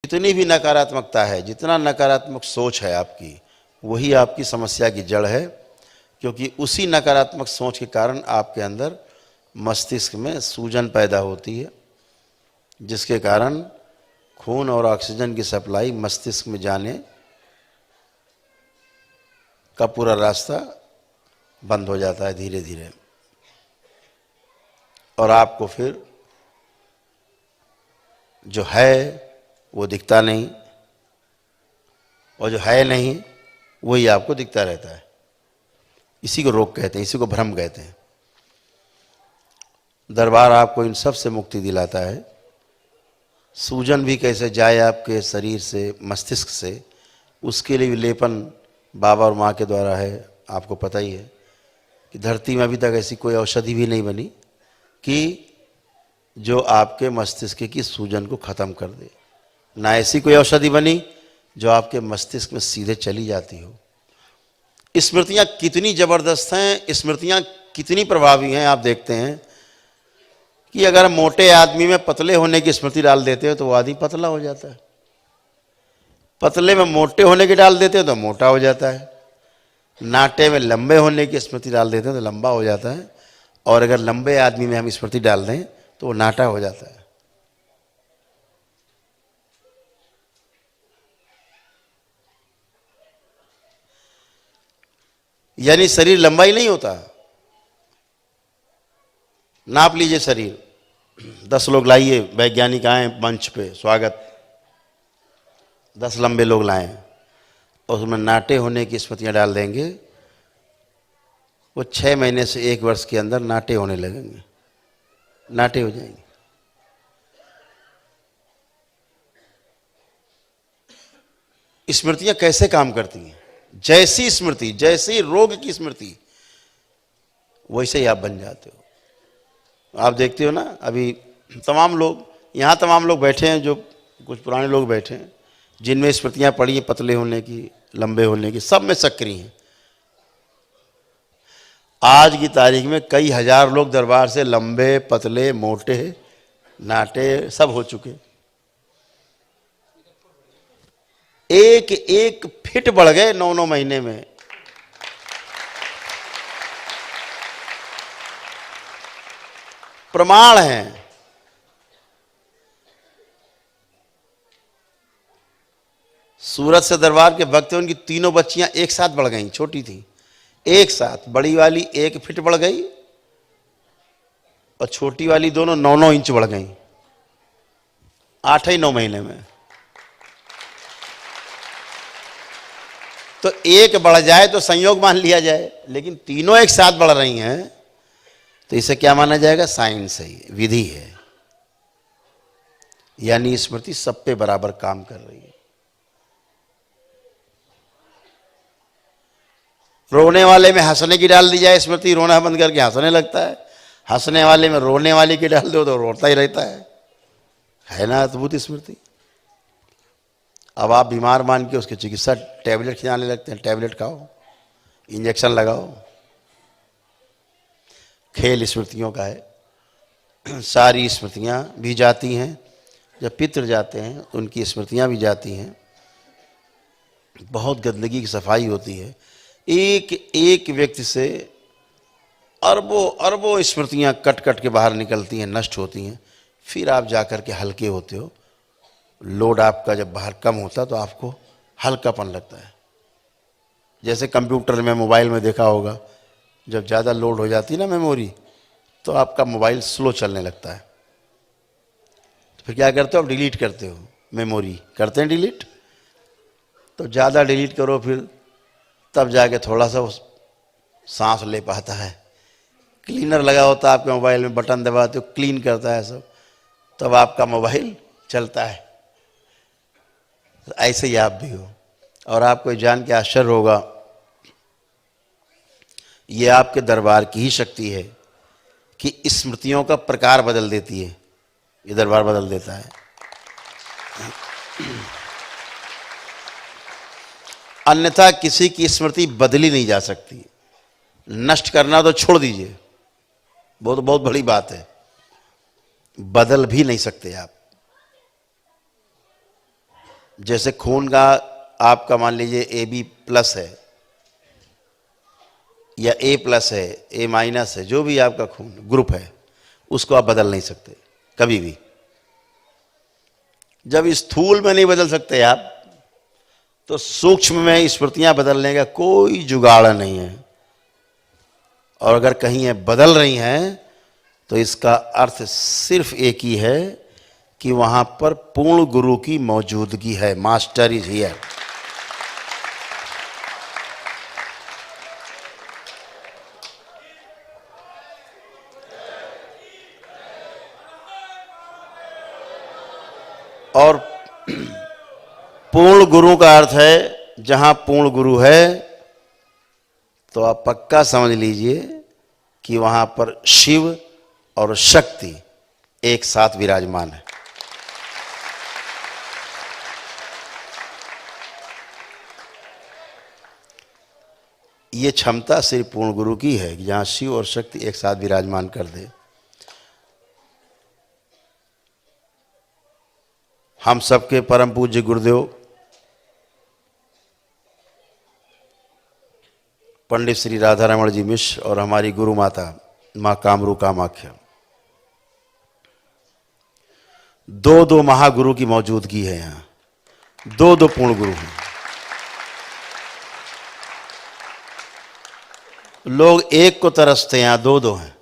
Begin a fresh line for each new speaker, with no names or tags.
जितनी भी नकारात्मकता है, जितना नकारात्मक सोच है आपकी, वही आपकी समस्या की जड़ है। क्योंकि उसी नकारात्मक सोच के कारण आपके अंदर मस्तिष्क में सूजन पैदा होती है, जिसके कारण खून और ऑक्सीजन की सप्लाई मस्तिष्क में जाने का पूरा रास्ता बंद हो जाता है धीरे धीरे, और आपको फिर जो है वो दिखता नहीं, और जो है नहीं वही आपको दिखता रहता है। इसी को रोग कहते हैं, इसी को भ्रम कहते हैं। दरबार आपको इन सब से मुक्ति दिलाता है। सूजन भी कैसे जाए आपके शरीर से, मस्तिष्क से, उसके लिए भी लेपन बाबा और माँ के द्वारा है। आपको पता ही है कि धरती में अभी तक ऐसी कोई औषधि भी नहीं बनी कि जो आपके मस्तिष्क की सूजन को ख़त्म कर दे। ना ऐसी कोई औषधि बनी जो आपके मस्तिष्क में सीधे चली जाती हो। स्मृतियाँ कितनी ज़बरदस्त हैं, स्मृतियाँ कितनी प्रभावी हैं। आप देखते हैं कि अगर मोटे आदमी में पतले होने की स्मृति डाल देते हो तो वो आदमी पतला हो जाता है, पतले में मोटे होने की डाल देते हो तो मोटा हो जाता है, नाटे में लंबे होने की स्मृति डाल देते हैं तो लंबा हो जाता है, और अगर लंबे आदमी में हम स्मृति डाल दें तो वो नाटा हो जाता है। यानी शरीर लंबाई नहीं होता। नाप लीजिए शरीर, 10 लोग लाइए, वैज्ञानिक आए मंच पे, स्वागत, 10 लंबे लोग लाएं और उसमें नाटे होने की स्मृतियां डाल देंगे, वो 6 महीने से 1 वर्ष के अंदर नाटे होने लगेंगे, नाटे हो जाएंगे। स्मृतियां कैसे काम करती हैं? जैसी स्मृति, जैसी रोग की स्मृति, वैसे ही आप बन जाते हो। आप देखते हो ना, अभी तमाम लोग यहाँ, तमाम लोग बैठे हैं, जो कुछ पुराने लोग बैठे हैं जिनमें स्मृतियां पड़ी हैं पतले होने की, लंबे होने की, सब में सक्रिय हैं। आज की तारीख में कई हजार लोग दरबार से लंबे, पतले, मोटे, नाटे सब हो चुके। एक एक फिट बढ़ गए 9-9 महीने में। प्रमाण है। सूरत से दरबार के भक्त, उनकी तीनों बच्चियां एक साथ बढ़ गईं, छोटी थी, एक साथ। बड़ी वाली 1 फीट बढ़ गई और छोटी वाली दोनों 9-9 इंच बढ़ गईं 8 ही 9 महीने में। तो एक बढ़ जाए तो संयोग मान लिया जाए, लेकिन तीनों एक साथ बढ़ रही हैं तो इसे क्या माना जाएगा? साइंस है, विधि है। यानी स्मृति सब पे बराबर काम कर रही है। रोने वाले में हंसने की डाल दी जाए स्मृति, रोना बंद करके हंसने लगता है। हंसने वाले में रोने वाली की डाल दो तो रोता ही रहता है ना अद्भुत स्मृति। अब आप बीमार मान के उसकी चिकित्सा टैबलेट खिलाने लगते हैं, टैबलेट खाओ, इंजेक्शन लगाओ। खेल स्मृतियों का है। सारी स्मृतियां भी जाती हैं। जब पितृ जाते हैं तो उनकी स्मृतियां भी जाती हैं। बहुत गंदगी की सफाई होती है। एक एक व्यक्ति से अरबों अरबों स्मृतियां कट कट के बाहर निकलती हैं, नष्ट होती हैं। फिर आप जाकर के हल्के होते हो। लोड आपका जब बाहर कम होता तो आपको हल्कापन लगता है। जैसे कंप्यूटर में, मोबाइल में देखा होगा, जब ज़्यादा लोड हो जाती है ना मेमोरी, तो आपका मोबाइल स्लो चलने लगता है। तो फिर क्या करते हो? आप डिलीट करते हो, मेमोरी करते हैं डिलीट। तो ज़्यादा डिलीट करो, फिर तब जाके थोड़ा सा सांस ले पाता है। क्लीनर लगा होता है आपके मोबाइल में, बटन दबाते हो, क्लीन करता है सब, तब आपका मोबाइल चलता है। तो ऐसे ही आप भी हो। और आपको जान के आश्चर्य होगा, ये आपके दरबार की ही शक्ति है कि स्मृतियों का प्रकार बदल देती है। ये दरबार बदल देता है। अन्यथा किसी की स्मृति बदली नहीं जा सकती। नष्ट करना तो छोड़ दीजिए, वो तो बहुत बड़ी बात है, बदल भी नहीं सकते आप। जैसे खून का आपका मान लीजिए AB प्लस है या A प्लस है, A माइनस है, जो भी आपका खून ग्रुप है, उसको आप बदल नहीं सकते कभी भी। जब स्थूल में नहीं बदल सकते आप, तो सूक्ष्म में स्मृतियां बदलने का कोई जुगाड़ नहीं है। और अगर कहीं ये बदल रही हैं तो इसका अर्थ सिर्फ एक ही है कि वहां पर पूर्ण गुरु की मौजूदगी है। Master is here. और पूर्ण गुरु का अर्थ है जहां पूर्ण गुरु है तो आप पक्का समझ लीजिए कि वहां पर शिव और शक्ति एक साथ विराजमान है। ये क्षमता सिर्फ पूर्ण गुरु की है कि जहां शिव और शक्ति एक साथ विराजमान कर दे। हम सबके परम पूज्य गुरुदेव पंडित श्री राधा रमण जी मिश्र और हमारी गुरु माता मां कामरू कामाख्या, दो महागुरु की मौजूदगी है यहाँ। दो पूर्ण गुरु हैं। लोग एक को तरसते हैं, यहाँ दो हैं।